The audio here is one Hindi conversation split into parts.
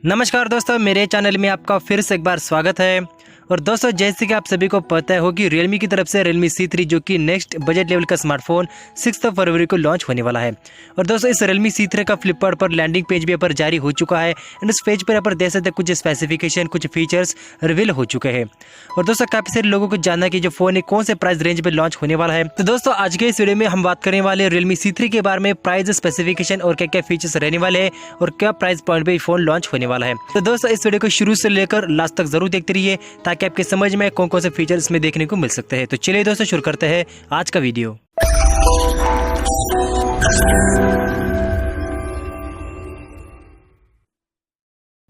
नमस्कार दोस्तों, मेरे चैनल में आपका फिर से एक बार स्वागत है। और दोस्तों, जैसे कि आप सभी को पता हो कि Realme की तरफ से Realme C3 जो कि नेक्स्ट बजट लेवल का स्मार्टफोन 6 फरवरी को लॉन्च होने वाला है। और दोस्तों, इस Realme C3 का फ्लिपकार्ट पर लैंडिंग पेज भी यहाँ पर जारी हो चुका है एंड उस पेज पर यहाँ पर देख सकते हैं कुछ स्पेसिफिकेशन, कुछ फीचर्स रिवील हो चुके हैं। और दोस्तों, काफ़ी सारे लोगों को जानना कि जो फ़ोन है कौन से प्राइस रेंज में लॉन्च होने वाला है। तो दोस्तों, आज के इस वीडियो में हम बात करने वाले Realme C3 के बारे में, प्राइस, स्पेसिफिकेशन और क्या क्या फीचर्स रहने वाले हैं और क्या प्राइस पॉइंट पे फोन लॉन्च होने वाला है। तो दोस्तों, इस वीडियो को शुरू से लेकर लास्ट तक जरूर देखते रहिए ताकि आपके समझ में कौन कौन से फीचर्स इसमें देखने को मिल सकते हैं। तो चलिए दोस्तों, शुरू करते हैं आज का वीडियो।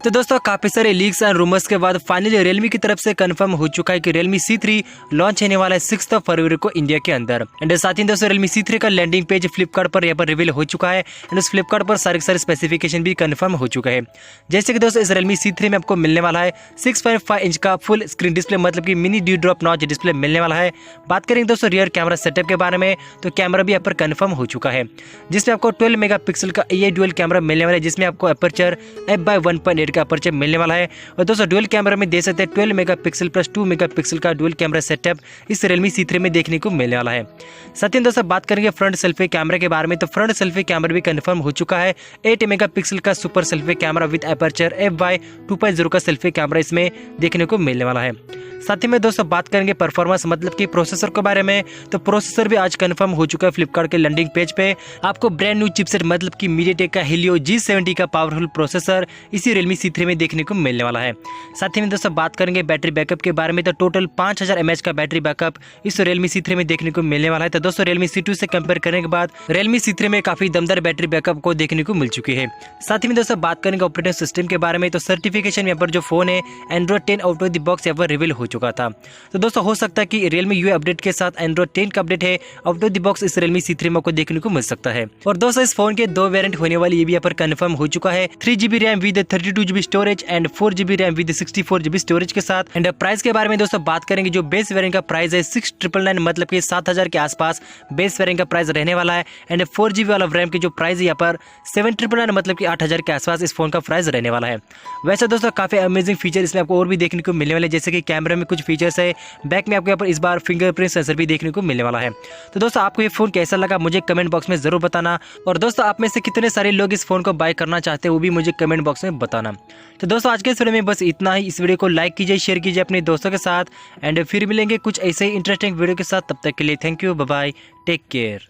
तो दोस्तों, काफ़ी सारे लीक्स एंड रूमर्स के बाद फाइनली Realme की तरफ से कंफर्म हो चुका है कि Realme C3 लॉन्च होने वाला है 6 फरवरी को इंडिया के अंदर। एंड साथ ही दोस्तों, Realme C3 का लैंडिंग पेज फ्लिपकार्ट पर यहाँ पर रिवील हो चुका है एंड उस फ्लिपकार्ट पर सारे स्पेसिफिकेशन भी कंफर्म हो चुका है। जैसे कि दोस्तों, इस Realme C3 में आपको मिलने वाला है 6.5 इंच का फुल स्क्रीन डिस्प्ले, मतलब कि mini dew drop notch display मिलने वाला है। बात करेंगे दोस्तों रियर कैमरा सेटअप के बारे में, तो कैमरा भी यहाँ पर कन्फर्म हो चुका है, जिसमें आपको 12 मेगापिक्सल का AI डुअल कैमरा मिलने वाला है, जिसमें आपको अपर्चर f/1.8 का अपर्चर मिलने वाला है। और दोस्तों, डुअल कैमरा में देख सकते हैं 12 मेगापिक्सल प्लस 2 मेगापिक्सल का डुअल कैमरा सेटअप इस Realme C3 में देखने को मिलने वाला है। साथ ही दोस्तों, बात करेंगे फ्रंट सेल्फी कैमरे के बारे में, तो फ्रंट सेल्फी कैमरा भी कंफर्म हो चुका है। 8 मेगापिक्सल का super selfie camera with aperture f/2.0 का सेल्फी कैमरा इसमें देखने को मिलने वाला है। साथ ही में दोस्तों, बात करेंगे परफॉर्मेंस, मतलब कि प्रोसेसर के बारे में, तो प्रोसेसर भी आज कंफर्म हो चुका है फ्लिपकार्ट के लैंडिंग पेज पे। आपको ब्रांड न्यू चिपसेट, मतलब कि MediaTek का Helio G70 का पावरफुल प्रोसेसर इसी Realme C3 में देखने को मिलने वाला है। साथ ही में दोस्तों, बात करेंगे बैटरी बैकअप के बारे में, तो टोटल 5000 mAh का बैटरी बैकअप इस Realme C3 में देखने को मिलने वाला है। तो दोस्तों, Realme C2 से कंपेयर करने के बाद Realme C3 में काफी दमदार बैटरी बैकअप को देखने को मिल चुकी है। साथ ही में दोस्तों, बात करेंगे ऑपरेटिंग सिस्टम के बारे में, तो सर्टिफिकेशन यहाँ पर जो फोन है Android 10 out of the box यहाँ पर रिवील हो चुका था। तो दोस्तों, हो सकता है कि Realme UI अपडेट के साथ Android 10 का अपडेट है आउट ऑफ द बॉक्स इस Realme C3 में आपको देखने को मिल सकता है। और दोस्तों, इस फोन के 2 वेरिएंट होने वाली ये भी यहाँ पर कंफर्म हो चुका है, 3GB RAM with 32GB storage and 4GB RAM with 64GB storage के साथ। एंड प्राइस के बारे में दोस्तों बात करेंगे, जो बेस वेरिएंट का प्राइस है 6999, मतलब कि 7000 के आसपास बेस वेरिएंट का प्राइस रहने वाला है। एंड 4GB वाला रैम की जो प्राइस है यहाँ पर 7999, मतलब कि 8000 के आसपास इस फोन का प्राइस रहने वाला है। वैसे दोस्तों, काफी अमेजिंग फीचर इसमें आपको और भी देखने को मिलने वाले, जैसे कि कैमरे में कुछ फीचर्स है, बैक में आपको यहाँ पर इस बार फिंगरप्रिंट सेंसर भी देखने को मिलने वाला है। तो दोस्तों, आपको ये फोन कैसा लगा मुझे कमेंट बॉक्स में जरूर बताना। और दोस्तों, आप में से कितने सारे लोग इस फोन को बाय करना चाहते हैं वो भी मुझे कमेंट बॉक्स में बताना। तो दोस्तों, आज के इस वीडियो में बस इतना ही। इस वीडियो को लाइक कीजिए, शेयर कीजिए अपने दोस्तों के साथ एंड फिर मिलेंगे कुछ ऐसे ही इंटरेस्टिंग वीडियो के साथ। तब तक के लिए thank you, bye bye, take care.